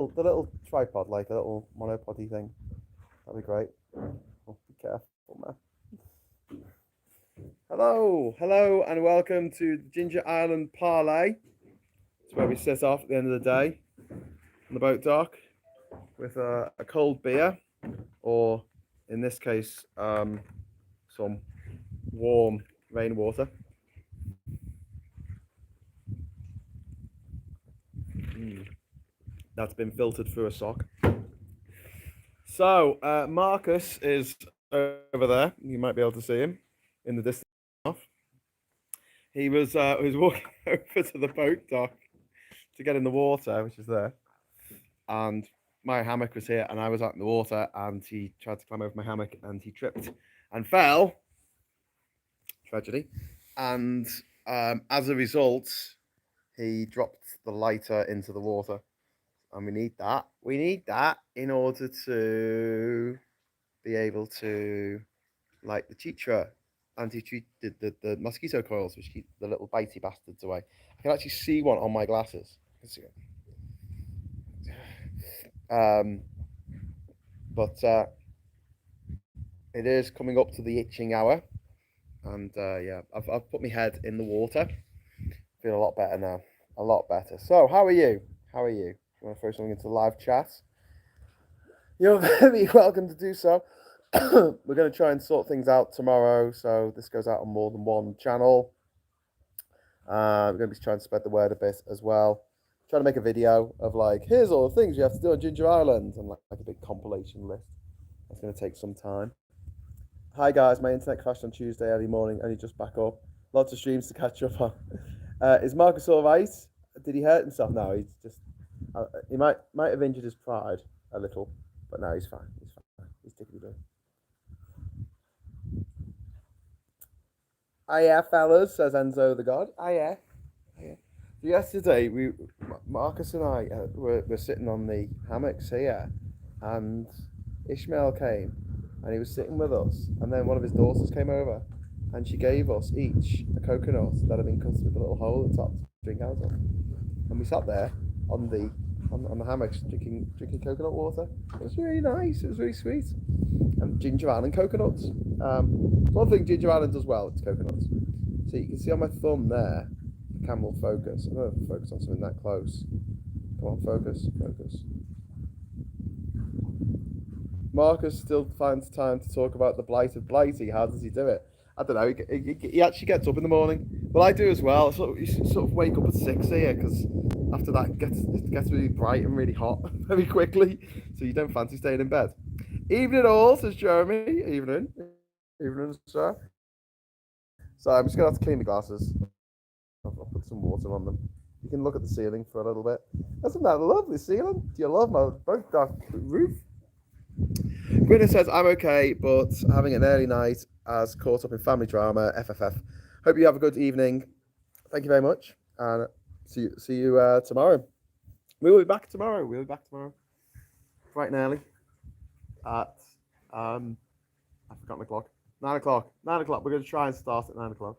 little tripod, like a little monopody thing. That'd be great. Oh, be careful, man. Hello, and welcome to the Jinja Island Parley. It's where we sit off at the end of the day on the boat dock with a cold beer, or in this case, some warm rainwater. That's been filtered through a sock. So Marcus is over there. You might be able to see him in the distance. He was walking over to the boat dock to get in the water, which is there, and my hammock was here, and I was out in the water, and he tried to climb over my hammock, and he tripped and fell. Tragedy, and as a result, he dropped the lighter into the water, and we need that. We need that in order to be able to light the Chitra anti-cheat the mosquito coils, which keep the little bitey bastards away. I can actually see one on my glasses. I can see it. But it is coming up to the itching hour, and yeah, I've put my head in the water. Feel a lot better now. A lot better. So, how are you? How are you? You want to throw something into the live chat? You're very welcome to do so. We're going to try and sort things out tomorrow, so this goes out on more than one channel. We're going to be trying to spread the word a bit as well. Trying to make a video of like, here's all the things you have to do on Ginger Island, and like a big compilation list. That's going to take some time. Hi guys, my internet crashed on Tuesday early morning, only just back up. Lots of streams to catch up on. Is Marcus all right? Did he hurt himself? No, he's just he might have injured his pride a little, but no, he's fine. He's fine. He's tickety boo. Hiya, fellas, says Enzo the God. Hiya. Yesterday, Marcus and I were sitting on the hammocks here, and Ishmael came, and he was sitting with us, and then one of his daughters came over, and she gave us each a coconut that had been cut with a little hole at the top to drink out of, and we sat there on the hammocks drinking coconut water. It was really nice. It was really sweet. And Ginger Island coconuts. One thing Ginger Island does well, it's coconuts. So you can see on my thumb there, the camera will focus. I don't know if I focus on something that close. Come on, focus. Marcus still finds time to talk about the blight of Blighty. How does he do it? I don't know. He actually gets up in the morning. Well, I do as well. You sort of wake up at 6 here, because after that it gets really bright and really hot very quickly. So you don't fancy staying in bed. Evening all, says Jeremy. Evening, sir. So I'm just going to have to clean the glasses. I'll put some water on them. You can look at the ceiling for a little bit. Isn't that a lovely ceiling? Do you love my boat dock roof? Gwyneth says, I'm okay, but having an early night as caught up in family drama, FFF. Hope you have a good evening. Thank you very much, and see you tomorrow. We will be back tomorrow. Bright and early. At I've forgotten the clock. 9 o'clock. We're going to try and start at 9 o'clock.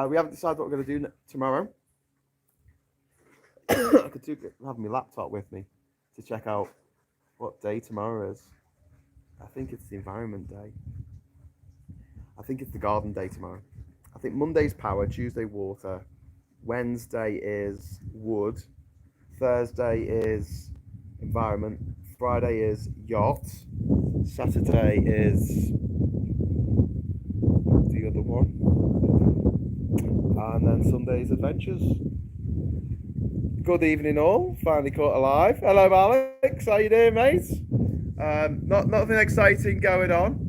We haven't decided what we're going to do tomorrow. I could have my laptop with me to check out what day tomorrow is. I think it's the environment day. I think it's the garden day tomorrow. I think Monday's power, Tuesday water, Wednesday is wood, Thursday is environment, Friday is yacht, Saturday is the other one, and then Sunday's adventures. Good evening all, finally caught alive. Hello Alex, how you doing mate? Nothing exciting going on.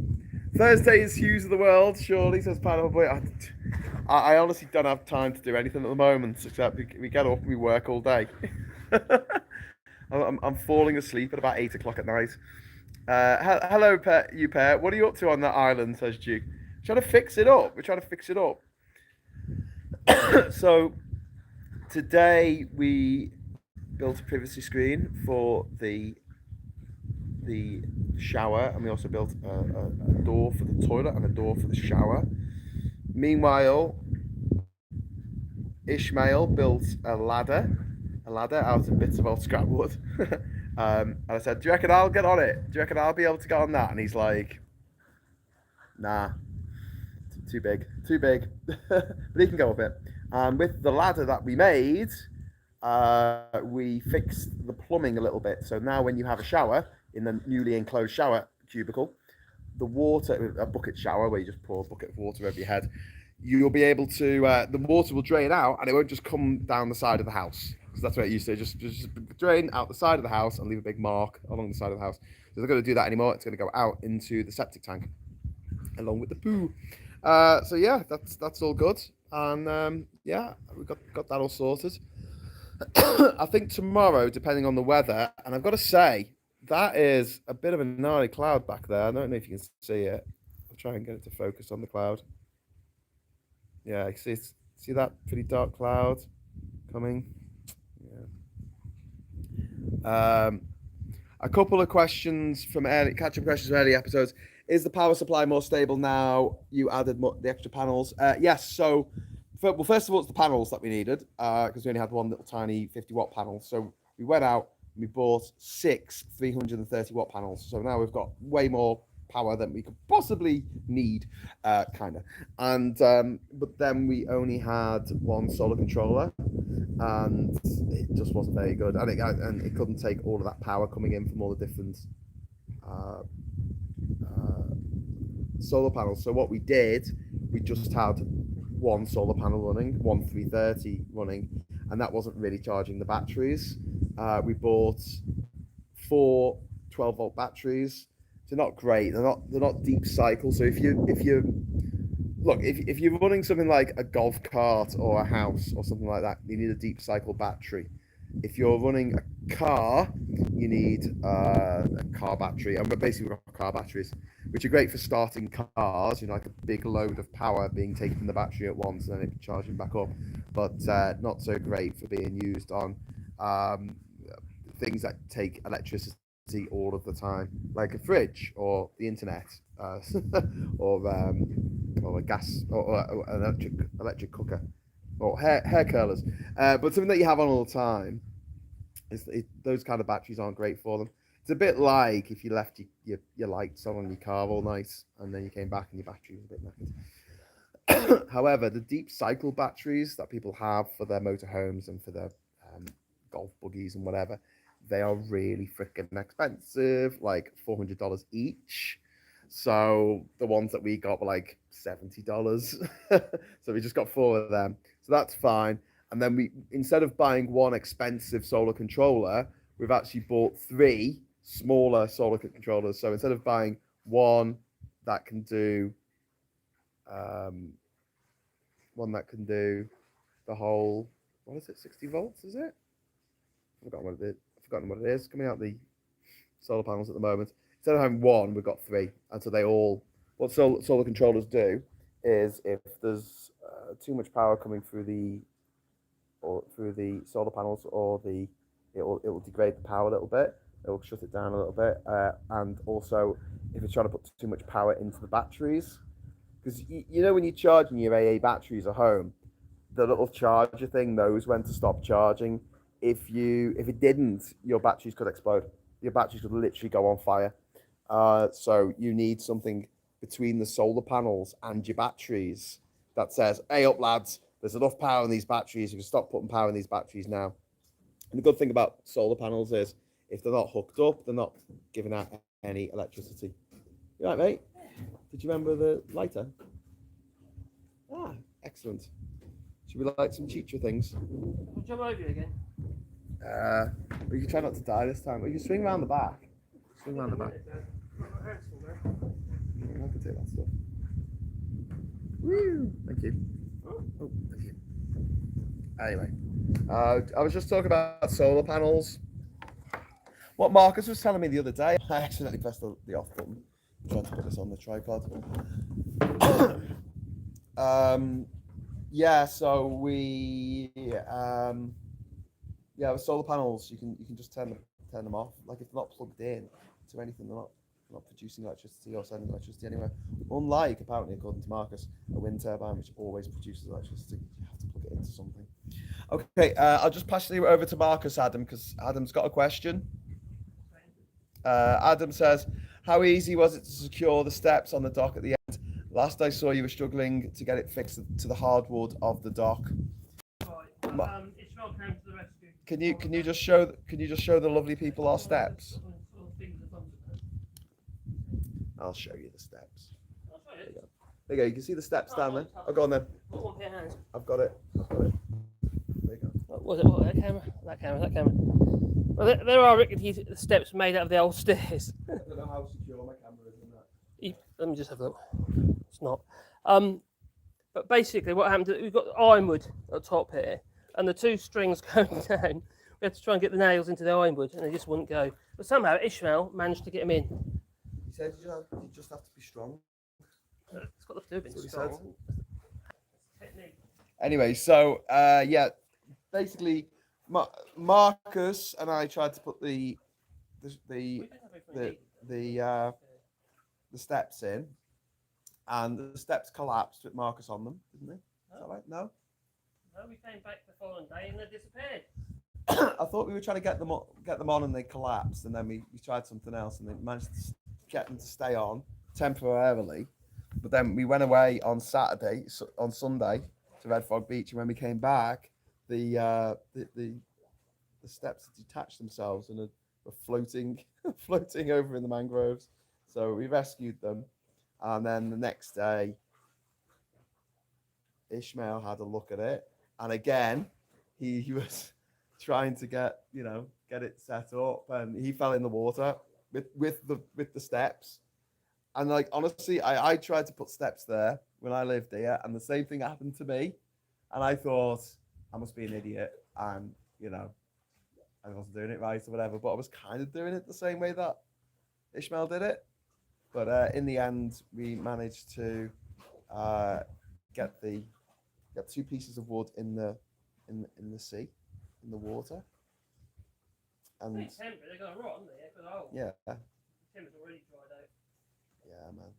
Thursday is Hughes of the World, surely, says Pineapple Boy. I honestly don't have time to do anything at the moment, except we get up and we work all day. I'm falling asleep at about 8 o'clock at night. Hello, you pair. What are you up to on that island, says Duke. We're trying to fix it up. So, today we built a privacy screen for the shower, and we also built a door for the toilet and a door for the shower. Meanwhile, Ishmael built a ladder a ladder out of bits of old scrap wood. And I said, "Do you reckon I'll get on it? Do you reckon I'll be able to get on that?" And he's like, "Nah, too big, too big." But he can go up it. And with the ladder that we made, we fixed the plumbing a little bit. So now when you have a shower in the newly enclosed shower cubicle, the water, a bucket shower where you just pour a bucket of water over your head, you'll be able to, the water will drain out and it won't just come down the side of the house. Because that's what it used to, just drain out the side of the house and leave a big mark along the side of the house. So they're going to do that anymore. It's going to go out into the septic tank along with the poo. So yeah, that's all good. And yeah, we got that all sorted. I think tomorrow, depending on the weather, and I've got to say, that is a bit of a gnarly cloud back there. I don't know if you can see it. I'll try and get it to focus on the cloud. Yeah, see that pretty dark cloud coming? Yeah. A couple of questions from early catch-up questions from early episodes. Is the power supply more stable now? You added the extra panels. Yes. So, well, first of all, it's the panels that we needed because we only had one little tiny 50-watt panel. So we went out and we bought 6 330-watt panels. So now we've got way more power than we could possibly need, kind of. And but then we only had one solar controller, and it just wasn't very good. And it couldn't take all of that power coming in from all the different uh, solar panels. So what we did, we just had one solar panel running, one 330 running, and that wasn't really charging the batteries. We bought 4 12-volt batteries. They're not great. They're not deep cycle. So if you're running something like a golf cart or a house or something like that, you need a deep cycle battery. If you're running a car, you need a car battery. And we're basically got car batteries, which are great for starting cars, like a big load of power being taken from the battery at once and then it charging back up, but not so great for being used on things that take electricity all of the time, like a fridge or the internet, or a gas or an electric cooker, or hair curlers. But something that you have on all the time, those kind of batteries aren't great for them. It's a bit like if you left your lights on your car all night and then you came back and your battery was a bit knackered. However, the deep cycle batteries that people have for their motorhomes and for their golf buggies and whatever, they are really freaking expensive, like $400 each. So the ones that we got were like $70. So we just got 4 of them. So that's fine. And then we, instead of buying one expensive solar controller, we've actually bought 3 smaller solar controllers. So instead of buying one that can do the whole, what is it, 60 volts, is it? I've forgotten what it is. Coming out the solar panels at the moment. Instead of having one, we've got 3. And so what solar controllers do is if there's too much power coming through the solar panels, or it will degrade the power a little bit. It will shut it down a little bit. And also, if it's trying to put too much power into the batteries, because when you're charging your AA batteries at home, the little charger thing knows when to stop charging. If it didn't, your batteries could explode. Your batteries could literally go on fire. So you need something between the solar panels and your batteries that says, "Hey up, lads, there's enough power in these batteries. You can stop putting power in these batteries now." And the good thing about solar panels is, if they're not hooked up, they're not giving out any electricity. You right, mate? Did you remember the lighter? Ah, excellent. Should we light some chicha things? I'll jump over you again. We can try not to die this time. We can swing around the back. Swing around the back. I can take that stuff. Woo! Thank you. Oh, thank you. Anyway, I was just talking about solar panels. What Marcus was telling me the other day, I accidentally pressed the off button. I tried to put this on the tripod. Yeah, so with solar panels, you can just turn them off. Like, if they're not plugged in to anything, they're not producing electricity or sending electricity anywhere. Unlike, apparently, according to Marcus, a wind turbine, which always produces electricity. You have to plug it into something. Okay, I'll just pass you over to Marcus, Adam, because Adam's got a question. Adam says, how easy was it to secure the steps on the dock at the end? Last I saw, you were struggling to get it fixed to the hardwood of the dock. Right. Ishmael came to the rescue. Can you just show the lovely people our steps? I'll show you the steps. There you go. There you go. You can see the steps down there. Oh, go on then. I've got it. There you go. What was it? What, that camera? That camera. Well, there are rickety steps made out of the old stairs. I don't know how secure my camera is in that. Let me just have a look. It's not. But basically, what happened? We've got ironwood at the top here, and the two strings going down. We had to try and get the nails into the ironwood, and they just wouldn't go. But somehow Ishmael managed to get them in. He said you just have to be strong. It's got the being strong. Anyway, so yeah, basically, Marcus and I tried to put the steps in, and the steps collapsed with Marcus on them, didn't they? Is that right? No. No, we came back the following day and they disappeared. I thought we were trying to get them on, and they collapsed, and then we tried something else, and they managed to get them to stay on temporarily. But then we went away on Sunday to Red Frog Beach, and when we came back, the steps detached themselves and were floating over in the mangroves. So we rescued them, and then the next day, Ishmael had a look at it, and again, he was trying to get it set up, and he fell in the water with the steps. And like honestly, I tried to put steps there when I lived here, and the same thing happened to me. And I thought I must be an idiot, and I wasn't doing it right or whatever. But I was kind of doing it the same way that Ishmael did it. But in the end, we managed to get two pieces of wood in the sea, in the water. And they're going to rot, aren't they? Yeah. The timber's already dried out. Yeah, man.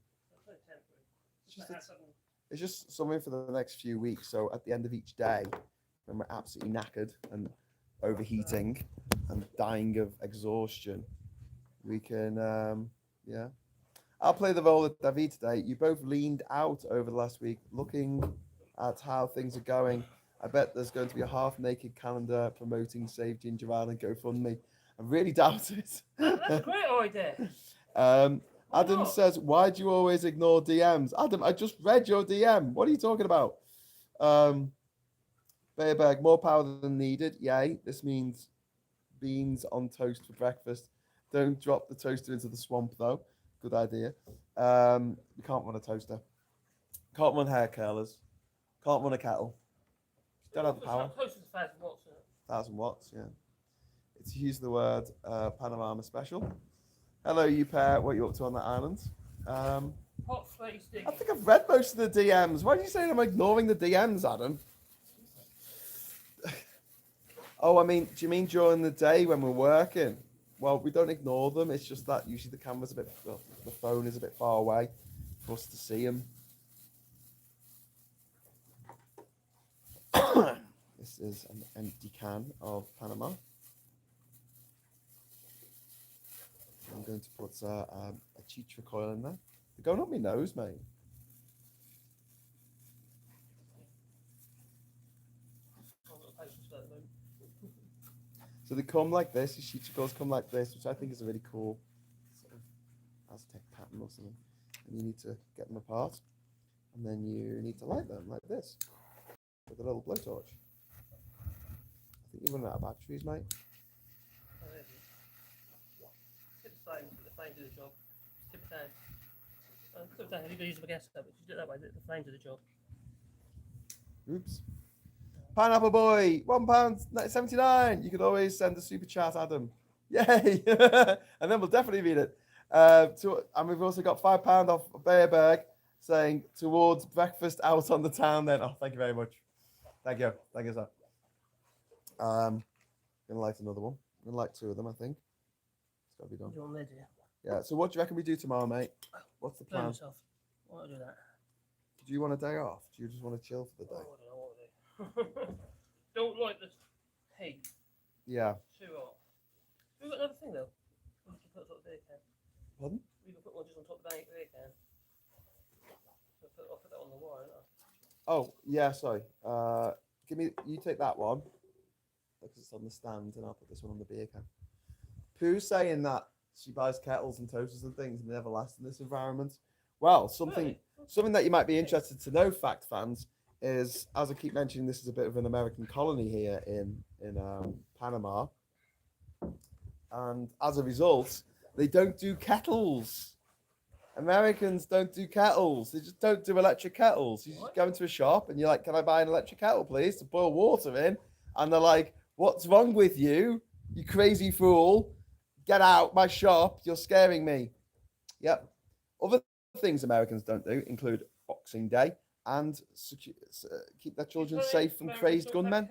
It's no temporary. It's just something for the next few weeks. So at the end of each day, when we're absolutely knackered and overheating and dying of exhaustion, we can, I'll play the role of David today. You both leaned out over the last week, looking at how things are going. I bet there's going to be a half-naked calendar promoting Save Jinja and GoFundMe. I really doubt it. That's a great idea. Adam says, why do you always ignore DMs? Adam, I just read your DM. What are you talking about? Bayerberg, more power than needed. Yay. This means beans on toast for breakfast. Don't drop the toaster into the swamp, though. Good idea. You can't run a toaster. Can't run hair curlers. Can't run a kettle. Don't have the power. Toaster's 1,000 watts. 1,000 watts, yeah. It's use the word Panorama Special. Hello, you pair. What are you up to on that island? Hot, sweaty, sticky. I think I've read most of the DMs. Why do you say I'm ignoring the DMs, Adam? Oh, I mean, do you mean during the day when we're working? Well, we don't ignore them. It's just that usually the camera's the phone is a bit far away for us to see them. This is an empty can of Panama. I'm going to put a chitra coil in there. They're going up my nose, mate. So they come like this. The chitra coils come like this, which I think is a really cool sort of Aztec pattern or something. And you need to get them apart, and then you need to light them like this with a little blowtorch. I think you're running out of batteries, mate. The flame do the job. Tip it down. Tip it down. You've got to use the gas stove, but if you do it that way, the flame do the job. Oops. Pineapple Boy, £1.79. You could always send a super chat, Adam. Yay! And then we'll definitely read it. And we've also got £5 off Bayerberg saying towards breakfast out on the town then. Oh, thank you very much. Thank you, sir. I'm going to light another one. I'm going to light two of them, I think. It's got to be done. You're on there, dear. Yeah, so what do you reckon we do tomorrow, mate? What's the plan? Why don't I do that? Do you want a day off? Do you just want to chill for the day? Oh, I don't know what to do. don't like the heat. Yeah. Too hot. We've got another thing though. We can put on top of the beer can. Pardon? We can put one just on top of the beer can. I'll put that on the wire, don't I? Oh, yeah, sorry. You take that one, because it's on the stand, and I'll put this one on the beer can. Pooh's saying that she buys kettles and toasters and things and they never last in this environment. Well, something that you might be interested to know, fact fans, is, as I keep mentioning, this is a bit of an American colony here in Panama, and as a result, they don't do kettles. Americans don't do kettles. They just don't do electric kettles. You just go into a shop and you're like, "Can I buy an electric kettle, please, to boil water in?" And they're like, "What's wrong with you, you crazy fool? Get out my shop. You're scaring me." Yep. Other things Americans don't do include Boxing Day and keep their children safe from crazed gunmen.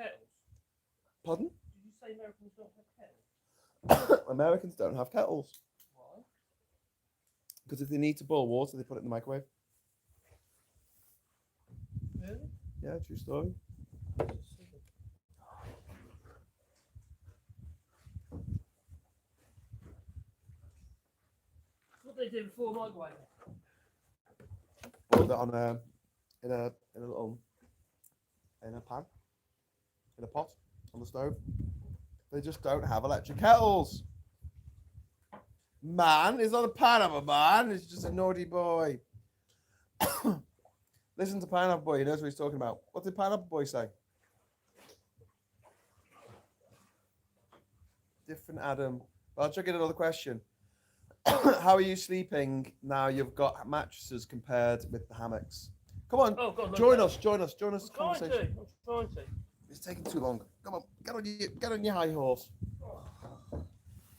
Pardon? Did you say Americans don't have kettles? Americans don't have kettles. Why? Because if they need to boil water, they put it in the microwave. Really? Yeah, true story. What they do before microwave? Boiled it on in a pan, in a pot on the stove. They just don't have electric kettles. Man, he's not a Panama man. He's just a naughty boy. Listen to Pineapple Boy. He knows what he's talking about. What did Pineapple Boy say? Different Adam. Well, I'll check in another question. How are you sleeping now you've got mattresses compared with the hammocks? Come on, join us. Join us. I'm Conversation. trying to. It's taking too long. Come on, get on your high horse.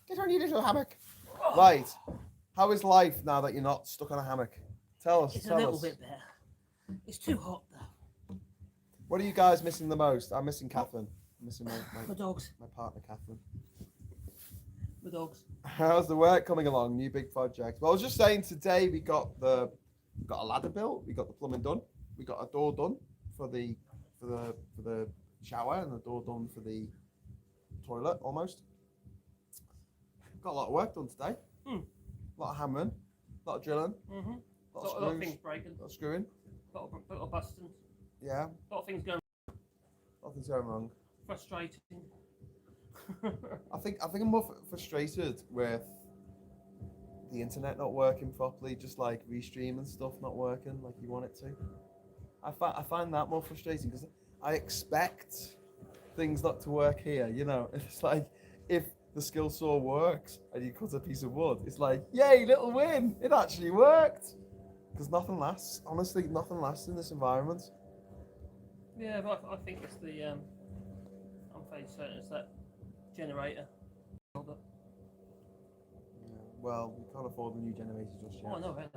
Get on your little hammock. Right. How is life now that you're not stuck on a hammock? Tell us. It's a little bit better. It's too hot though. What are you guys missing the most? I'm missing Catherine. I'm missing My dogs. my partner, Catherine. My dogs. How's the work coming along? New big project. Well, I was just saying today we got a ladder built. We got the plumbing done. We got a door done for the shower and a door done for the toilet almost. Got a lot of work done today. A lot of hammering, a lot of drilling, A lot of things breaking. a lot of screwing. A lot of busting. Yeah. A lot of things going. Nothing's going wrong. Frustrating. I think I'm more frustrated with the internet not working properly, just like restreaming stuff not working like you want it to. I find that more frustrating because I expect things not to work here. You know, it's like if the skill saw works and you cut a piece of wood, it's like, yay, little win! It actually worked. Because nothing lasts. Honestly, nothing lasts in this environment. Yeah, but I think it's the I'm fairly certain it's that generator. Well, we can't afford the new generator just yet. Oh, no, right.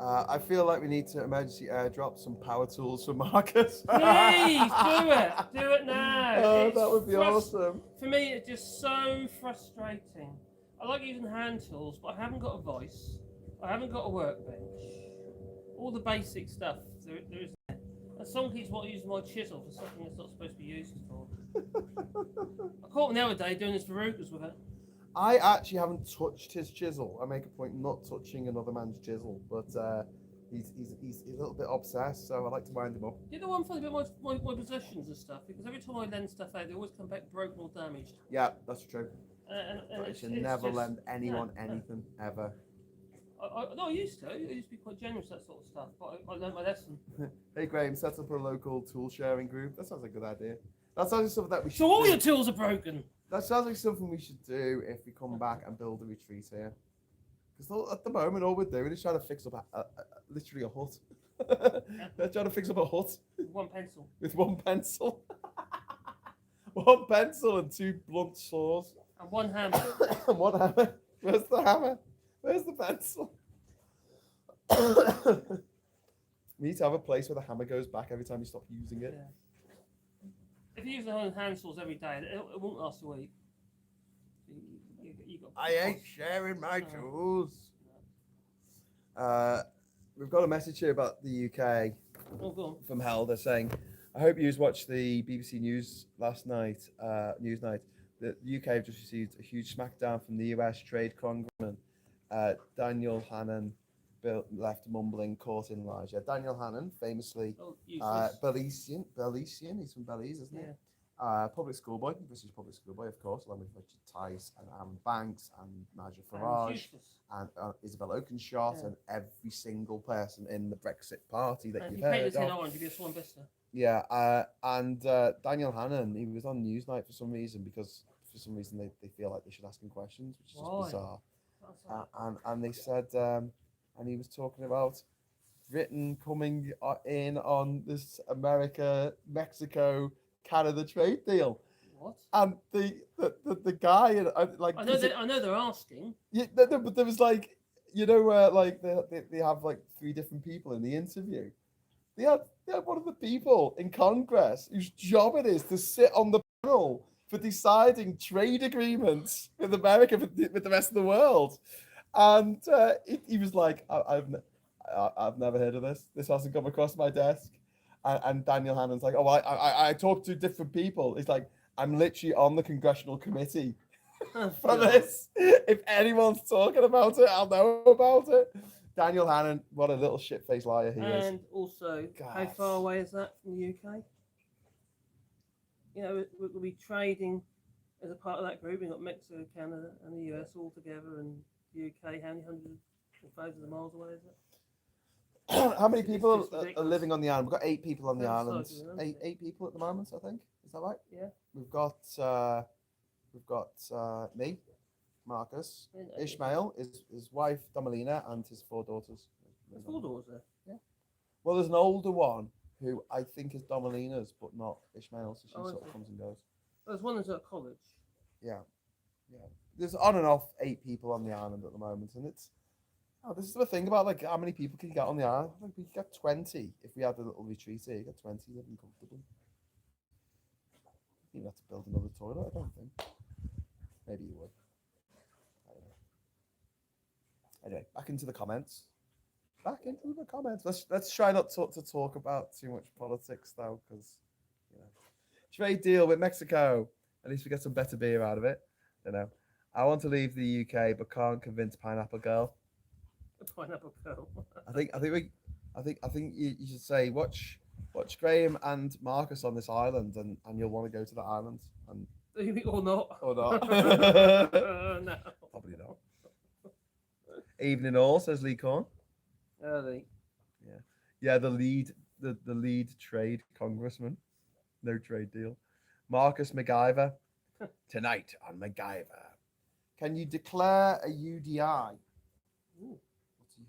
I feel like we need to emergency airdrop some power tools for Marcus. Please do it. Do it now. Oh, that would be awesome. For me, it's just so frustrating. I like using hand tools, but I haven't got a voice. I haven't got a workbench. All the basic stuff there is. And some kids want to use my chisel for something it's not supposed to be used for. I caught him the other day doing his verrucas with it. I actually haven't touched his chisel. I make a point not touching another man's chisel, but he's a little bit obsessed, so I like to wind him up. You know one thing about my possessions and stuff, because every time I lend stuff out, they always come back broken or damaged. Yeah, that's true. And But you should never lend anyone anything ever. I used to. I used to be quite generous with that sort of stuff, but I learned my lesson. Hey Graham, set up a local tool sharing group. That sounds like a good idea. That sounds like something that we should So all do. your tools are broken. That sounds like something we should do if we come back and build a retreat here. Because at the moment, all we're doing is trying to fix up literally a hut. They're trying to fix up a hut. With one pencil. With one pencil. One pencil and two blunt saws. And one hammer. And one hammer. Where's the hammer? Where's the pencil? We need to have a place where the hammer goes back every time you stop using it. Yeah. If you use the hand tools every day, it won't last a week. I ain't sharing my tools. We've got a message here about the UK Oh, go on. from Hell. They're saying, I hope you watched the BBC News last night. News night. The UK have just received a huge smackdown from the US trade congressman Daniel Hannan. Left mumbling, caught in lies. Yeah, Daniel Hannan, famously Oh, useless. Belizean. He's from Belize, isn't he? Yeah. Public school boy, British public school boy, of course, along with Richard Tice and Aaron Banks and Nigel And Farage useless. and Isabel Oakeshott Yeah. and every single person in the Brexit party that And if you've you paint heard his head of. orange, you'd be a swan vista. Yeah, and Daniel Hannan, he was on Newsnight for some reason because for some reason they feel like they should ask him questions, which is just Why? bizarre. That's like, And they said, and he was talking about Britain coming in on this America, Mexico, Canada trade deal. what? And the guy like I know they're asking. yeah, no, but there was like like they have like three different people in the interview. They had one of the people in Congress whose job it is to sit on the panel for deciding trade agreements with America with the rest of the world, and he was like, I've never heard of this. This hasn't come across my desk. And Daniel Hannon's like, oh, I talked to different people. He's like, I'm literally on the congressional committee for this. If anyone's talking about it, I'll know about it. Daniel Hannan, what a little shit-faced liar he is. And also, how God. far away is that from the UK? You know, we'll be trading as a part of that group. We've got Mexico, Canada, and the US all together, and the UK. How many hundreds or thousands of miles away is it? How many people just are ridiculous. living on the island? We've got 8 people on the Sounds island. so good, Eight people at the moment, I think. Is that right? Yeah. We've got me, Marcus, Yeah, no, Ishmael, his wife Domelina, and his 4 daughters. There's 4 doors there. Well, there's an older one who I think is Domelina's, but not Ishmael's, so she Oh, I sort of see. comes and goes. There's one that's at college. Yeah. There's on and off 8 people on the island at the moment, and it's this is the thing about like how many people can you get on the island. I think we could get 20 if we had a little retreat here. You get 20 living comfortably. You have to build another toilet. I don't think. Maybe you would. I don't know. Anyway, back into the comments. Let's try not to talk about too much politics though, because trade deal with Mexico. At least we get some better beer out of it. I want to leave the UK, but can't convince Pineapple Girl. Pineapple Girl. I think you should say watch Graham and Marcus on this island, and you'll want to go to the island. And Or not. or not. No. Probably not. Evening all, says Lee Corn. Early. Yeah, the lead trade congressman. No trade deal. Marcus MacGyver. Tonight on MacGyver. Can you declare a UDI? Ooh. What's a UDI?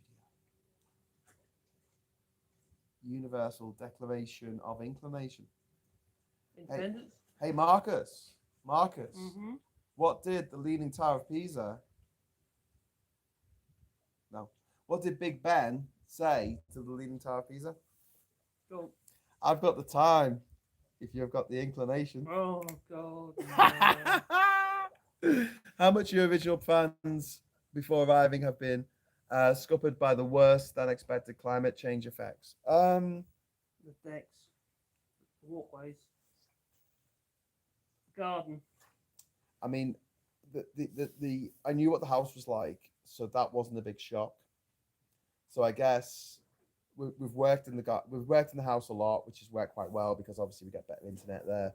Universal Declaration of Inclination. Independence? Hey, Marcus. Mm-hmm. What did the Leaning Tower of Pisa? No. What did Big Ben say to the Leaning Tower of Pisa? Go. I've got the time. If you've got the inclination. Oh God. No. How much your original plans before arriving have been scuppered by the worse than expected climate change effects? The decks, the walkways, the garden. I mean, the I knew what the house was like, so that wasn't a big shock. So I guess we've worked in the house a lot, which has worked quite well because obviously we get better internet there.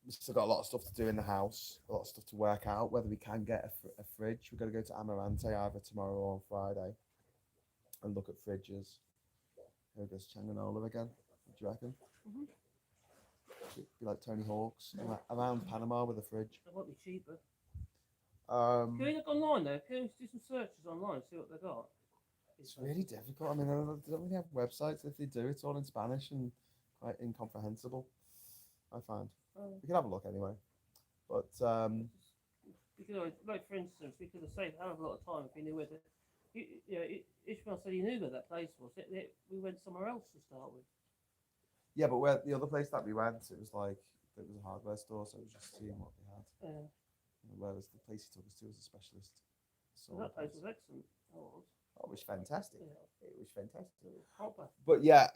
We've still got a lot of stuff to do in the house, a lot of stuff to work out. Whether we can get a fridge, we're going to go to Amarante either tomorrow or on Friday and look at fridges. Here goes Changanola again. What do you reckon? Mm-hmm. Be like Tony Hawk's around Panama with a fridge. That might be cheaper. Can you look online though? Can you do some searches online, see what they got? It's really difficult. I mean, they don't really have websites. If they do, it's all in Spanish and quite incomprehensible, I find. We can have a look anyway. But we could always, like for instance, we could have saved a hell of a lot of time if we knew where Ishmael said he knew where that place was. We went somewhere else to start with. yeah, but where the other place that we went, it was a hardware store, so it was just seeing what they had. Yeah. Whereas the place he took us to was a specialist. So that place was excellent. That was. It was fantastic. Yeah. It was fantastic. Proper. But yeah,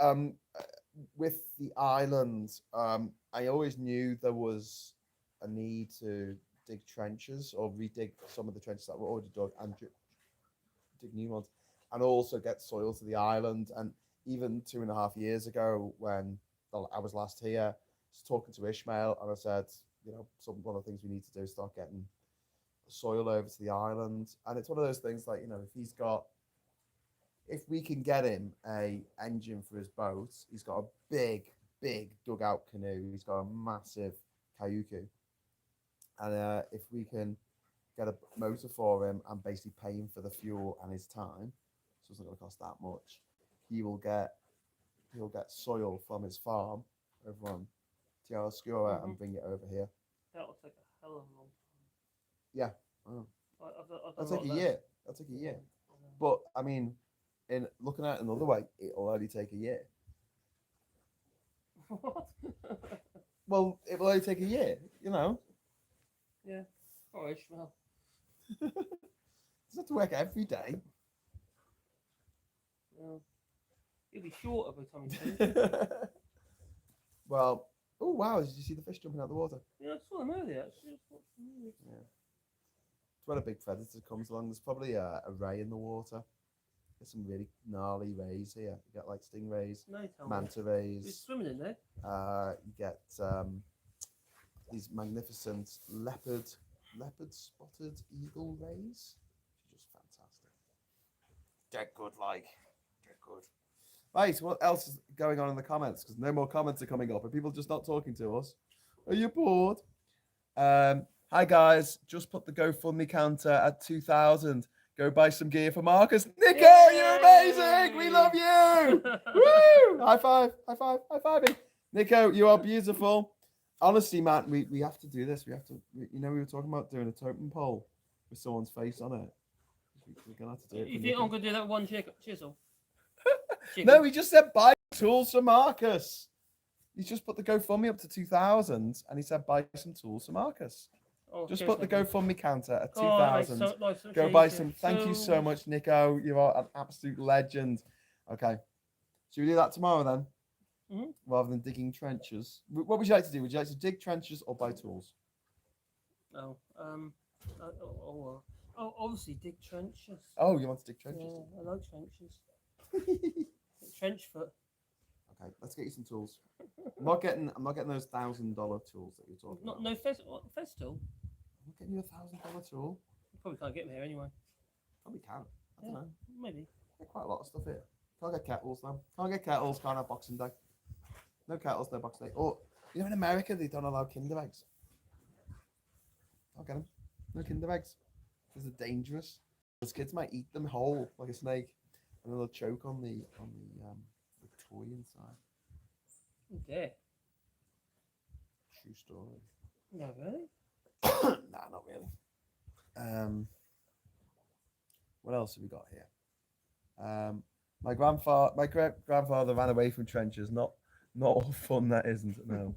with the island, I always knew there was a need to dig trenches or redig some of the trenches that were already dug and dig new ones, and also get soil to the island. And even 2.5 years ago, when I was last here, I was talking to Ishmael, and I said, one of the things we need to do is start getting soil over to the island. And it's one of those things like, if we can get him a engine for his boat, he's got a big dugout canoe. He's got a massive kayuku, and if we can get a motor for him and basically pay him for the fuel and his time, so it's not going to cost that much. He'll get soil from his farm over on Tierra Oscura and bring it over here. That'll take a hell of a long time. Yeah, oh. That'll take a year. That'll take a year. But I mean, in looking at it another way, it'll only take a year. What? Well, it will only take a year, Yeah. All right, Ishmael. Doesn't have to work every day. Well, it'll be shorter by the time you finish. Well, oh wow! Did you see the fish jumping out of the water? Yeah, I saw them earlier actually. Yeah. It's when a big predator comes along. There's probably a ray in the water. There's some really gnarly rays here. You get like stingrays, manta rays. You're swimming in there. You get these magnificent leopard spotted eagle rays. Just fantastic. Dead good, dead good. Right, what else is going on in the comments? Because no more comments are coming up. Are people just not talking to us? Are you bored? Hi guys, just put the GoFundMe counter at 2,000. Go buy some gear for Marcus. Nico, Yay! you're amazing. We love you. Woo! High five, high five, high fiving. Nico, you are beautiful. Honestly, Matt, we have to do this. We have to, we were talking about doing a totem pole with someone's face on it. We're going to have to do it. You think I'm going to do that one chisel? No, he just said buy tools for Marcus. He's just put the GoFundMe up to 2,000 and he said buy some tools for Marcus. Oh, just put the GoFundMe counter at 2,000. Go buy some. Thank you so much, Nico. You are an absolute legend. Okay. Should we do that tomorrow then? Mm-hmm. Rather than digging trenches. What would you like to do? Would you like to dig trenches or buy tools? Obviously dig trenches. Oh, you want to dig trenches? Yeah, I like trenches. Trench foot. Okay, let's get you some tools. I'm not getting those $1,000 tools that you're talking about. No fez tool. I'm not getting you a $1,000 tool. You probably can't get them here anyway. Probably can. I don't know. Maybe. Get quite a lot of stuff here. Can't get kettles though. Can't get kettles. Can't have Boxing Day. No kettles, no Boxing Day. Oh, in America they don't allow Kinder eggs. I'll get them. No Kinder eggs. Because they're dangerous. Those kids might eat them whole like a snake, and then they'll choke on the toy inside. Yeah. True story. No, really? Nah, not really. What else have we got here? My great grandfather ran away from trenches. Not all fun, that isn't. No.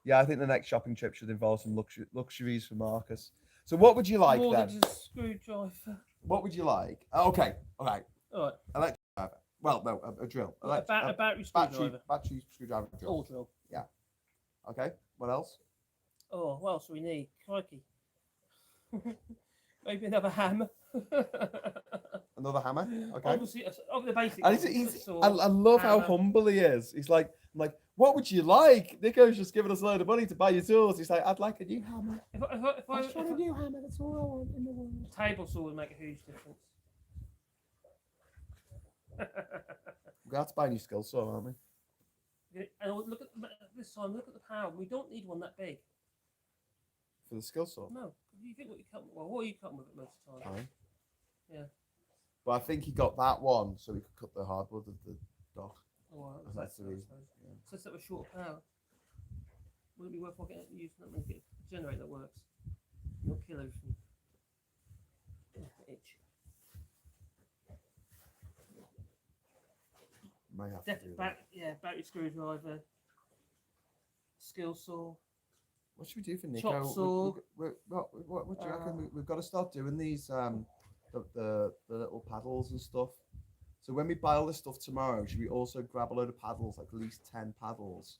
Yeah, I think the next shopping trip should involve some luxuries for Marcus. So what would you like more then? than just a screwdriver. What would you like? Okay, all right. All right. Electric driver. Well, no, a drill. A battery screwdriver. Battery screwdriver drill. All drill. Yeah. Okay. What else? Oh, what else do we need? Crikey. Maybe another hammer. Another hammer. Okay. Obviously, the basic. And I love how humble he is. He's like, I'm like, what would you like? Nico's just giving us a load of money to buy your tools. He's like, I'd like a new hammer. If I just want a new hammer. That's all I want in the world. A table saw would make a huge difference. We're going to have to buy a new skill saw, aren't we? And look at this time. Look at the power. We don't need one that big. For the skill saw? No. You think what you cut? Well, what are you cutting with it most of the time? Fine. Yeah. But I think he got that one so he could cut the hardwood of the dock. Oh, That's the reason. Yeah. So it's a short power. Wouldn't it be worthwhile using that and get a generator that works? Not kill everything. Itch. Might have to do that. Battery screwdriver, skill saw. What should we do for Nico? Chop saw. What do you reckon? We've got to start doing these the little paddles and stuff. So when we buy all this stuff tomorrow, should we also grab a load of paddles, like at least 10 paddles,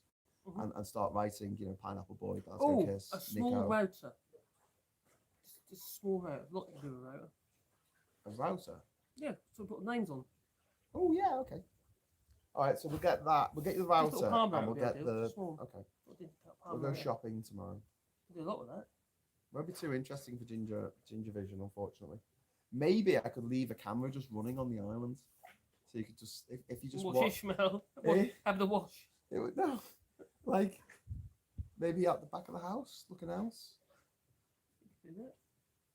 and start writing, Pineapple Boy, Glasgow Kiss, a small Nico. router. Just a small router. Not to do a router. A router? Yeah, so put names on. Oh, yeah, okay. All right, so we'll get that. We'll get you the router, and we'll get the... Small. Okay. We'll go shopping tomorrow. We'll do a lot with that. Won't be too interesting for Ginger Vision, unfortunately. Maybe I could leave a camera just running on the island. So you could just, if you just watch Ishmael. Have the wash. It would, no, like maybe out the back of the house, looking out.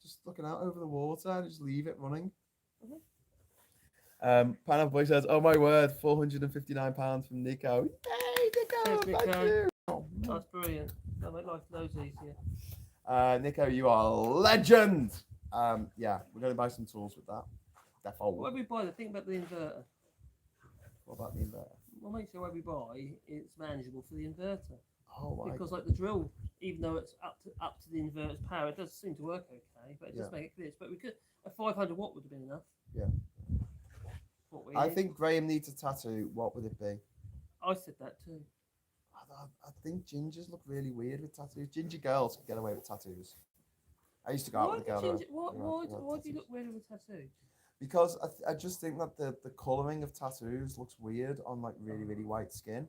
Just looking out over the water and just leave it running. Pineapple Boy says, "Oh my word, £459 from Nico. Yay, Nico! Thank you. That's brilliant. That'll make life loads easier. Nico, you are a legend. Yeah, we're going to buy some tools with that. Default. What we buy? The thing about the inverter. What about the inverter? We'll make sure what we buy it's manageable for the inverter. Oh, because like the drill, even though it's up to the inverter's power, it does seem to work okay, but it does make it glitch. But we could a 500 watt would have been enough. Yeah. I think Graham needs a tattoo. What would it be? I said that too. I think gingers look really weird with tattoos. Ginger girls can get away with tattoos. I used to go out with a girl. Why do you look weird with a tattoo? Because I just think that the colouring of tattoos looks weird on like really white skin.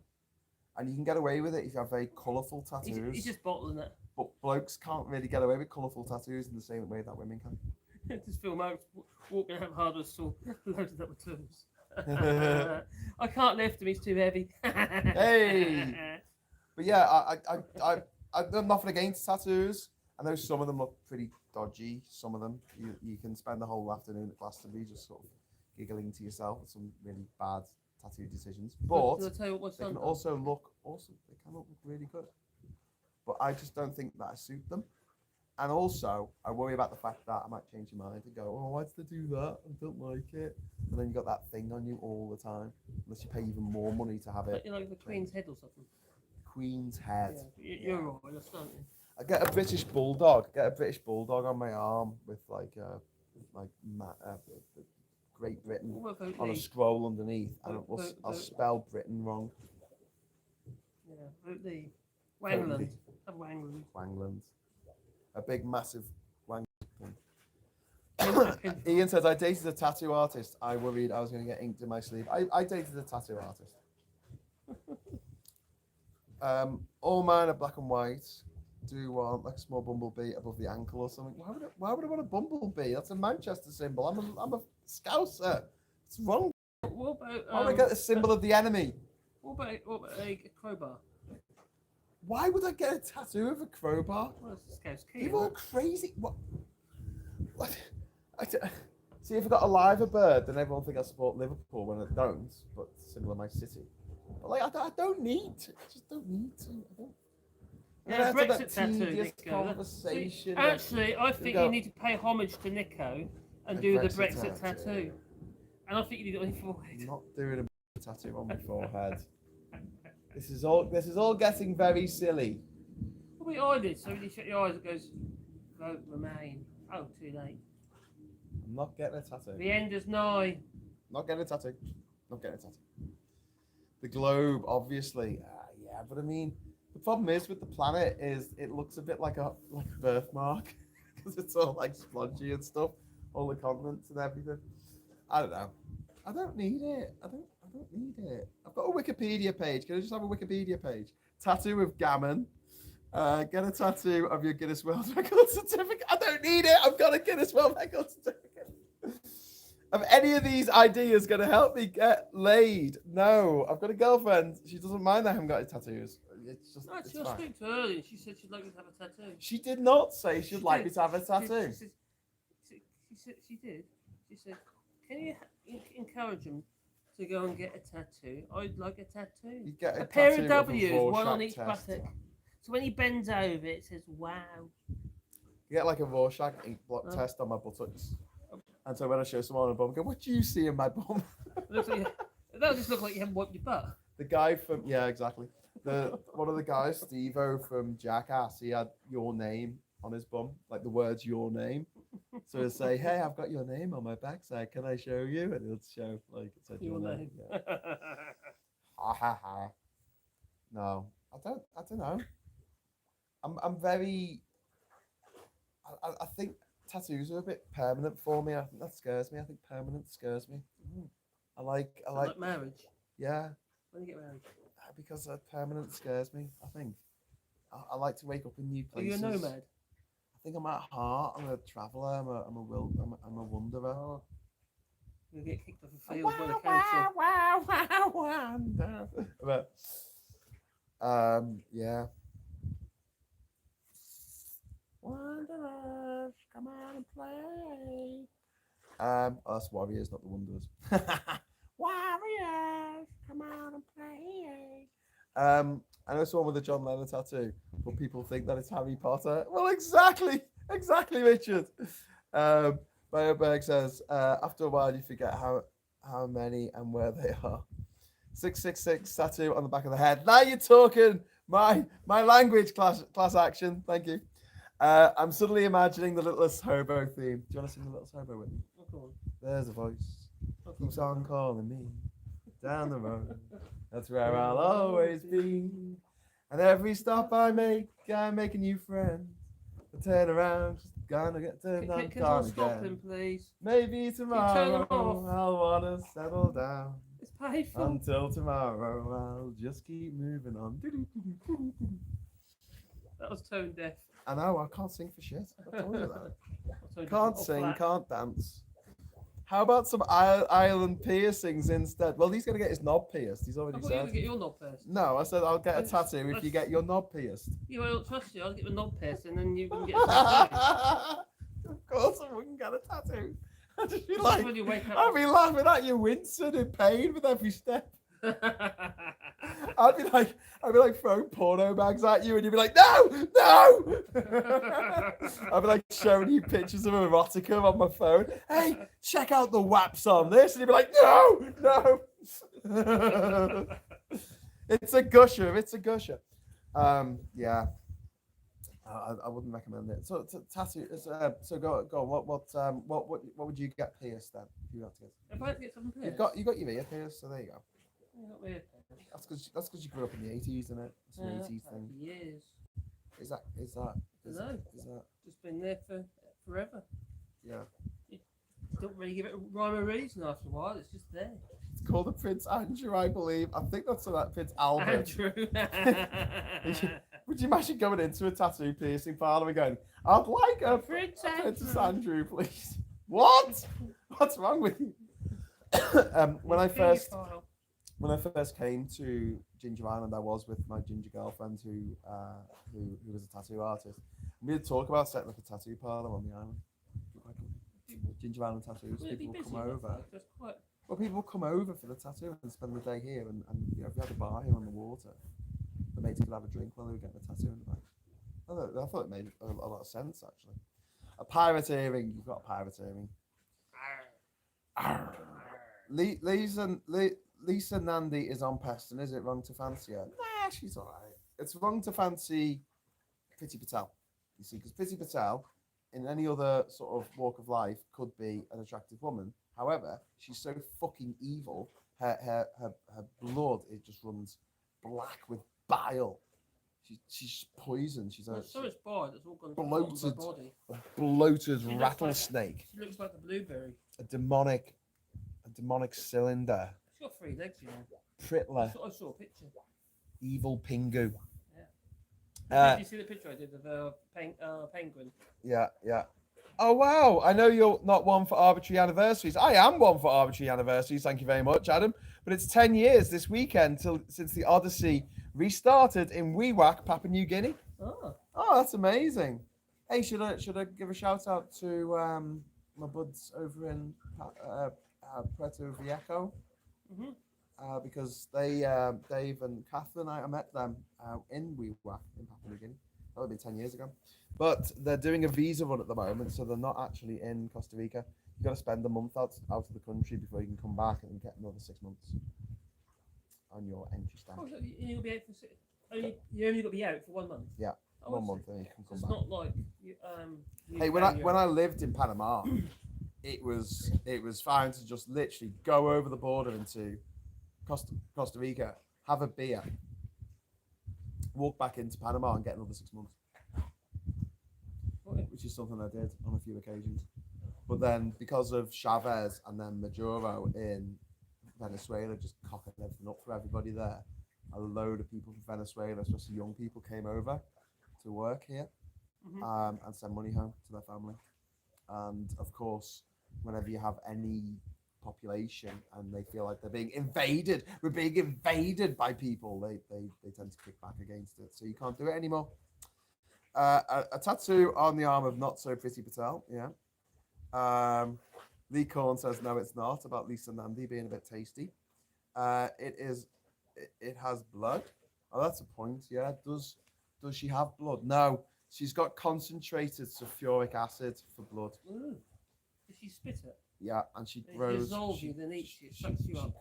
And you can get away with it if you have very colourful tattoos. He's just bottling it. But blokes can't really get away with colourful tattoos in the same way that women can. Just film out walking out hard with saw loaded up with tools. I can't lift him, he's too heavy. Hey! But yeah, I'm nothing against tattoos. I know some of them look pretty dodgy. Some of them, you can spend the whole afternoon at Glastonbury just sort of giggling to yourself with some really bad tattoo decisions. But they can also look awesome. They can look really good. But I just don't think that I suit them. And also, I worry about the fact that I might change your mind and go, oh, why did they do that? I don't like it. And then you got that thing on you all the time, unless you pay even more money to have it. But like the Queen's head or something. Queen's head. Yeah, you're right, aren't you? I get a British bulldog. Get a British bulldog on my arm with Great Britain on a scroll underneath, and I'll spell Britain wrong. Yeah, vote the Wangland. Have Wangland. Wangland. A big, massive Wangland. Ian says, I dated a tattoo artist. I worried I was going to get inked in my sleeve. I dated a tattoo artist. All mine are black and white. Do you want like a small bumblebee above the ankle or something? Why would I want a bumblebee? That's a Manchester symbol. I'm a Scouser. What's wrong? What about? Why would I get the symbol of the enemy? What about a crowbar? Why would I get a tattoo of a crowbar? Well, it's a Scout's key. You're all crazy. What? See, if I got a liver bird, then everyone think I support Liverpool when I don't. But similar my city. But like, I don't need to. I just don't need to. I don't. Yeah, Brexit tattoo, Nico. Conversation. Actually, I think you need to pay homage to Nico and do the Brexit tattoo. And I think you need it on your forehead. I'm not doing a tattoo on my forehead. This is all getting very silly. What about I did? So when you shut your eyes, it goes, vote Remain. Oh, too late. I'm not getting a tattoo. The end is nigh. Not getting a tattoo. Not getting a tattoo. The globe, obviously. Yeah, but I mean, the problem is with the planet is it looks a bit like a birthmark because it's all like splodgy and stuff, all the continents and everything. I don't know. I don't need it. I don't need it. I've got a Wikipedia page. Can I just have a Wikipedia page? Tattoo of gammon. Get a tattoo of your Guinness World Record certificate. I don't need it. I've got a Guinness World Record certificate. Are any of these ideas going to help me get laid? No. I've got a girlfriend. She doesn't mind that I haven't got any tattoos. It's just. No, she was speaking to her earlier. She said she'd like me to have a tattoo. She did not say she'd like me to have a tattoo. She did. She said, can you encourage him to go and get a tattoo? I'd like a tattoo. You get a pair of W's, one on each buttock. So when he bends over, it says, wow. You get like a Rorschach ink blot test on my buttocks. And so when I show someone on a bum, I go, what do you see in my bum? That'll just look like you haven't wiped your butt. The guy from, yeah, exactly. One of the guys, Steve-O from Jackass, he had your name on his bum, like the words "your name." So he'll say, "Hey, I've got your name on my backside. Can I show you?" And he'll show like it said Your name. Yeah. Ha ha ha. No, I don't know. I'm very. I think tattoos are a bit permanent for me. I think that scares me. I think permanent scares me. Mm. I like Like marriage. yeah, When you get married. because permanent scares me. I think I like to wake up in new Are you places. a nomad? I think I'm at heart. I'm a traveller. I'm a wanderer. Oh. You'll get kicked off the field by the council. Wander. But yeah. Wanderers, come out and play. That's Warriors, not the Wanderers. Warriors, come out and play. I know someone with a John Lennon tattoo, but people think that it's Harry Potter. Well, exactly, Richard. Bioberg says, after a while, you forget how many and where they are. 666 tattoo on the back of the head. Now you're talking my language, class action. Thank you. I'm suddenly imagining the Littlest Hobo theme. Do you want to sing the Littlest Hobo with me? Oh, go on. There's a voice Oh, keeps on calling me down the road. That's where I'll always be. And every stop I make, I make a new friend. I turn around, just gonna get turned on. Can someone stop him, please? Maybe tomorrow off. I'll wanna settle down. It's painful. Until tomorrow, I'll just keep moving on. That was tone deaf. I know, I can't sing for shit. I told you that. Can't Can't sing, can't dance. How about some island piercings instead? Well, he's going to get his knob pierced. He's already I thought you said. would get your knob pierced. No, I said I'll get a tattoo if you get your knob pierced. Yeah, I don't trust you. I'll get my knob pierced and then you can get a tattoo. Of course I wouldn't get a tattoo. I'd just be This is like, when you wake up. I'd be laughing at you, wincing in pain with every step. I'd be like throwing porno bags at you, and you'd be like, no. I'd be like showing you pictures of erotica on my phone. Hey, check out the waps on this, and you'd be like, no. It's a gusher. Yeah. I wouldn't recommend it. So tattoo. So go on. What would you get pierced then? If you had to guess? If I had to get something pierced. You got your ear pierced, so there you go. You got my ear pierced. That's because you grew up in the 80s, isn't it? It's an 80s thing. Years. Is that? No. Just been there for forever. Yeah. You don't really give it a rhyme or reason after a while. It's just there. It's called the Prince Andrew, I believe. I think that's that Prince Albert. Andrew. Would you imagine going into a tattoo piercing parlour and going, "I'd like a Prince Andrew, please"? What? What's wrong with you? When I first came to Jinja Island, I was with my Jinja girlfriend who was a tattoo artist. We had talk about setting up a tattoo parlour on the island. Jinja Island tattoos. People will come over. Well, people will come over for the tattoo and spend the day here, and you know, if we had a bar here on the water, the mates could have a drink while they were getting a tattoo in the back. I thought it made a lot of sense, actually. A pirate earring. You've got a pirate earring. Lisa Nandy is on Peston. Is it wrong to fancy her? Nah, she's all right. It's wrong to fancy Priti Patel. You see, because Priti Patel, in any other sort of walk of life, could be an attractive woman. However, she's so fucking evil. Her blood, it just runs black with bile. She's poison. She's a so it's bad. It's all gone bloated, body. a bloated rattlesnake. She looks like a blueberry. A demonic cylinder. She's got 3 legs, you know. Pritler. I saw a picture. Evil Pingu. Did you see the picture I did of the penguin? Yeah. Oh wow! I know you're not one for arbitrary anniversaries. I am one for arbitrary anniversaries. Thank you very much, Adam. But it's 10 years this weekend since the Odyssey restarted in Wewak, Papua New Guinea. Oh, that's amazing. Hey, should I give a shout out to my buds over in Puerto Viejo? Mm-hmm. Because they, Dave and Catherine, I met them in Wewak in Papua New Guinea. That would be 10 years ago. But they're doing a visa run at the moment, so they're not actually in Costa Rica. You've got to spend a month out of the country before you can come back and get another 6 months on your entry stamp. Oh, so you only got to be out for 1 month? Yeah, 1 month, and you can come back. It's not like Hey, when I lived in Panama, it was fine to just literally go over the border into Costa Rica, have a beer, walk back into Panama, and get another 6 months, which is something I did on a few occasions. But then, because of Chavez and then Maduro in Venezuela, just cocking everything up for everybody there, a load of people from Venezuela, especially young people, came over to work here and send money home to their family. And of course, whenever you have any population and they feel like they're being invaded, we're being invaded by people, they tend to kick back against it. So you can't do it anymore. A tattoo on the arm of Not So Pretty Patel, yeah. Lee Corn says no, it's not, about Lisa Nandy being a bit tasty. It has blood. Oh, that's a point. Yeah. Does she have blood? No, she's got concentrated sulfuric acid for blood. Ooh. Does she spit it? Yeah, and she grows. She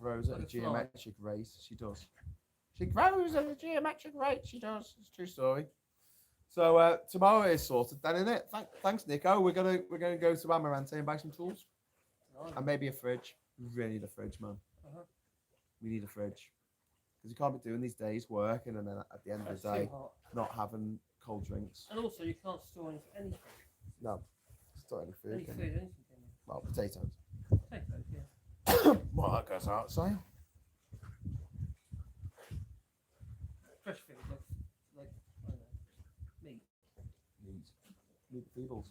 grows at a geometric rate. She does. She grows at a geometric rate. She does. It's a true story. So tomorrow is sorted then, isn't it? Thanks, Nico. We're gonna go to Amarante and buy some tools. And maybe a fridge. We really need a fridge, man. We need a fridge. Because you can't be doing these days working and then at the end of the day not having cold drinks. And also you can't store anything. No. Store any food. Anything, can you? Well, potatoes. Potatoes, yeah. Well, that goes outside. Fresh food, like I don't know, meat. Meet the peoples.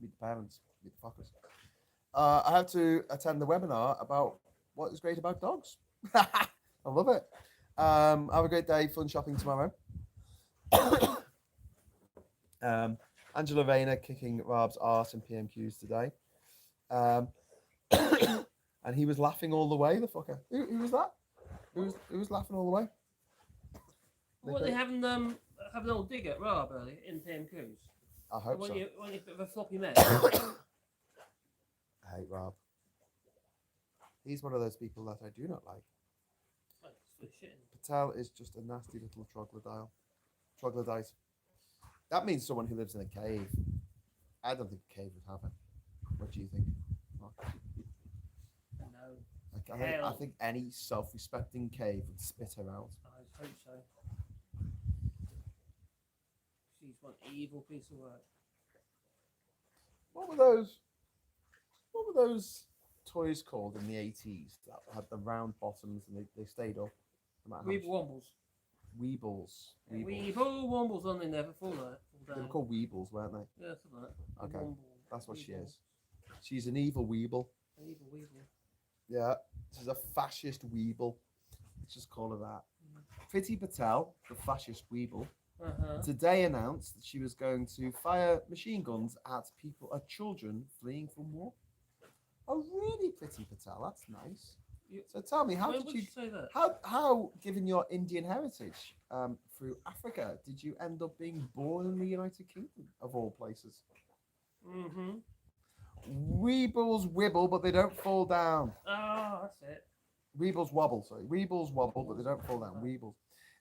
Meet the parents. Meet the fuckers. I have to attend the webinar about what is great about dogs. I love it. Have a great day. Fun shopping tomorrow. Angela Rayner kicking Rob's arse in PMQs today. And he was laughing all the way, the fucker. Who was that? Who was laughing all the way? What, they having an old dig at Rob earlier in PMQs? I hope so. When you're a bit of a floppy mess. I hate Rob. He's one of those people that I do not like. Patel is just a nasty little troglodyte. That means someone who lives in a cave. I don't think a cave would have it. What do you think, Mark? No. I think any self-respecting cave would spit her out. I hope so. She's one evil piece of work. What were those toys called in the 80s that had the round bottoms and they stayed up? Weeble Wombles. Weebles. Weeble Wombles on, they never fall down. They were called Weebles, weren't they? Yeah, something like that. Okay, Womble. that's what she is. She's an evil Weeble. An evil Weeble. Yeah, she's a fascist Weeble. Let's just call her that. Priti Patel, the fascist Weeble, today announced that she was going to fire machine guns at children fleeing from war. Oh, really, Priti Patel? That's nice. So tell me, how did you say that? How, given your Indian heritage through Africa, did you end up being born in the United Kingdom, of all places? Weebles wibble, but they don't fall down. Oh, that's it. Weebles wobble, sorry. Weebles wobble, but they don't fall down. Weebles.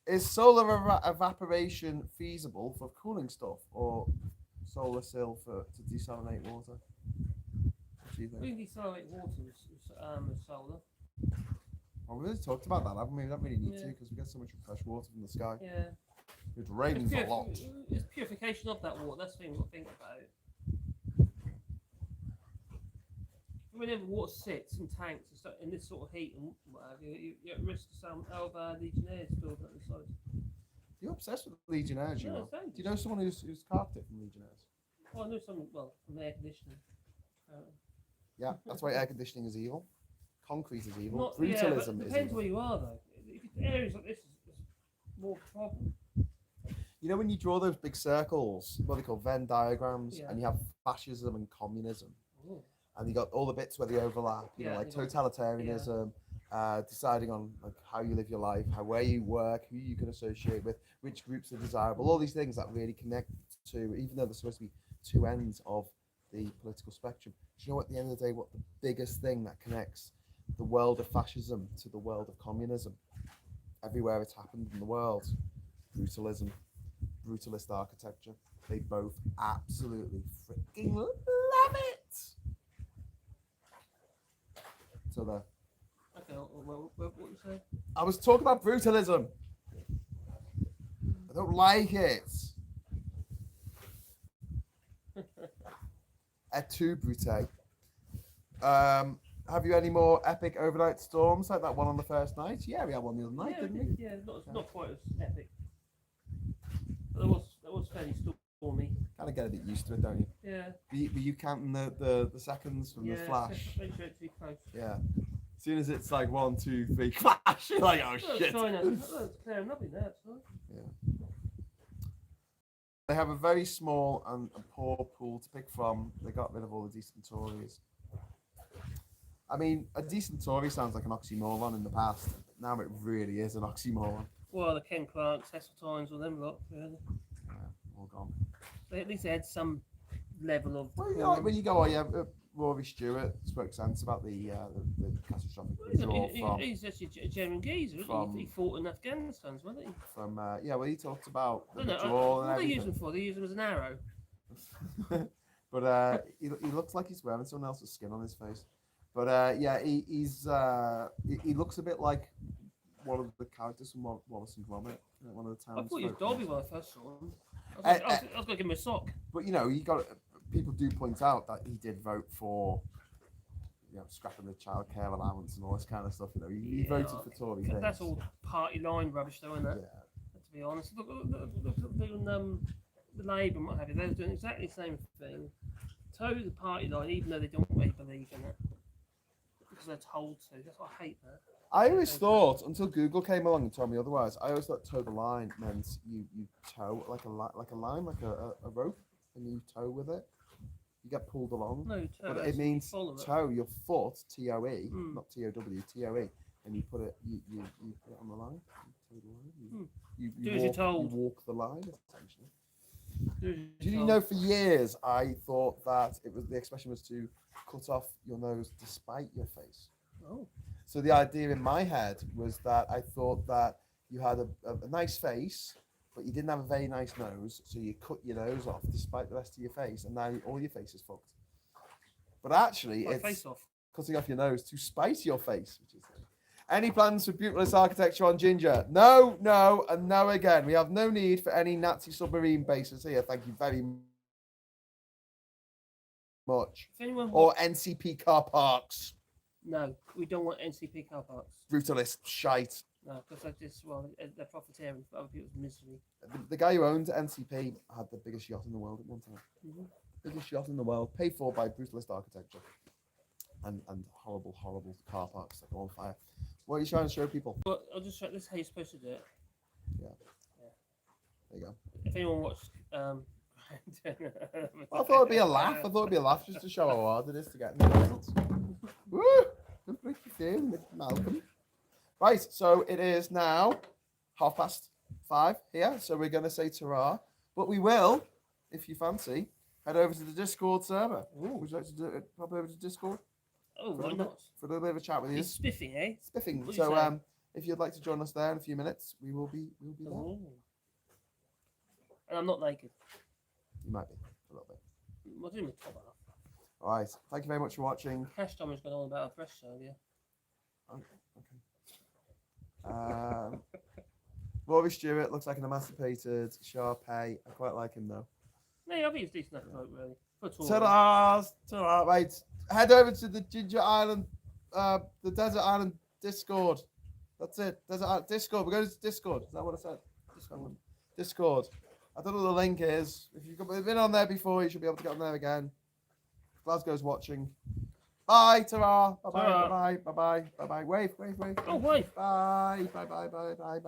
Is solar evaporation feasible for cooling stuff, or solar sill to desalinate water? What do you think? We can desalinate water with solar. Well, we really talked about that, haven't we? We don't really need to because we get so much fresh water from the sky. Yeah. It rains a lot. It's purification of that water. That's the thing we'll think about. Whenever water sits in tanks and stuff, in this sort of heat and what have you, you're at risk of some Legionnaires building up inside. You're obsessed with Legionnaires, you know. Do you know someone who's carved it from Legionnaires? Oh, I know someone, from air conditioning. Yeah, that's why air conditioning is evil. Concrete is evil. Brutalism is evil. Depends where you are, though. If it's areas like this, is more problem. You know when you draw those big circles, what they call Venn diagrams, and you have fascism and communism, and you got all the bits where they overlap, you know, like totalitarianism, deciding on like how you live your life, where you work, who you can associate with, which groups are desirable, all these things that really connect to, even though they're supposed to be two ends of the political spectrum. Do you know at the end of the day what the biggest thing that connects the world of fascism to the world of communism? Everywhere it's happened in the world, brutalism, brutalist architecture. They both absolutely freaking love it. So there. Okay, what you say? I was talking about brutalism. I don't like it. Et tu, Brute. Have you any more epic overnight storms like that one on the first night? Yeah, we had one the other night, didn't we? Yeah, not quite as epic. But that was fairly stormy. Kind of get a bit used to it, don't you? Yeah. Were you counting the seconds from the flash? Make sure it's too close. Yeah. As soon as it's like 1, 2, 3, flash, you're like, oh Well, shit. It's clearing up in there, actually. Yeah. They have a very small and poor pool to pick from. They got rid of all the decent Tories. I mean, a decent Tory sounds like an oxymoron in the past. Now it really is an oxymoron. Well, the Ken Clarks, Heseltines, all them lot, really. Yeah, all gone. At least they had some level of. Well, you know, when you go, oh yeah, Rory Stewart spoke sense about the catastrophic withdrawal from. He's actually a German geezer, isn't he? He fought in Afghanistan, wasn't he? From yeah, well, he talked about the No, withdrawal what and do they use everything. him for? They use him as an arrow. But he looks like he's wearing someone else's skin on his face. But yeah, he looks a bit like one of the characters from Wallace and Gromit, one of the towns. I thought he was Dobby when I first saw him. I I was going to give him a sock. But you know, people do point out that he did vote for, you know, scrapping the childcare allowance and all this kind of stuff. You know, he voted for Tory things. That's all party line rubbish, though, isn't it? Yeah. To be honest, look the Labour and what have you. They're doing exactly the same thing. Toe the party line, even though they don't really believe in it. Because they're told to. That's why I hate that. I always thought, until Google came along and told me otherwise, I always thought toe the line meant you tow like a line, like a rope, and you tow with it. You get pulled along. No, toe. But it means toe your foot, T-O-E, not T-O-W, T-O-E, and you put it on the line. You tow the line. You walk the line, essentially. Did you know for years I thought that the expression was to cut off your nose despite your face? Oh. So the idea in my head was that I thought that you had a nice face, but you didn't have a very nice nose, so you cut your nose off despite the rest of your face, and now all your face is fucked. But actually, it's cutting off your nose to spite your face, which is any plans for brutalist architecture on Jinja? No, no, and no again. We have no need for any Nazi submarine bases here. Thank you very much. Or NCP car parks. No, we don't want NCP car parks. Brutalist shite. No, because they're profiteering for other people's misery. The guy who owned NCP had the biggest yacht in the world at one time. Mm-hmm. Biggest yacht in the world, paid for by brutalist architecture. And horrible, horrible car parks that go on fire. What are you trying to show people? Well, I'll just show this is how you're supposed to do it. Yeah. There you go. If anyone watched I thought it'd be a laugh. I thought it'd be a laugh just to show how hard it is to get in the results. Woo! Don't break your feeling, Malcolm. Right, so it is now 5:30 here, so we're going to say ta-ra. But we will, if you fancy, head over to the Discord server. Ooh. Would you like to do it? Pop over to Discord? Oh, why not? For a little bit of a chat with you. It's spiffing, eh? Spiffing. So, if you'd like to join us there in a few minutes, we'll be there. Ooh. And I'm not naked. You might be, a little bit. We'll do my top off. All right. Thank you very much for watching. Cash Tom has gone on about our breasts earlier. Okay. Rory Stewart looks like an emancipated Sharpay. I quite like him though. No, I think it's decent enough bloke, really. Ta-da! Right. Head over to the Jinja Island, the Desert Island Discord. That's it. Desert Island Discord. We're going to Discord. Is that what I said? Discord. I don't know what the link is. If you've been on there before, you should be able to get on there again. Glasgow's watching. Bye, ta-ra. Bye-bye, bye-bye, bye-bye, bye-bye. Wave. Oh, wave. Bye, bye.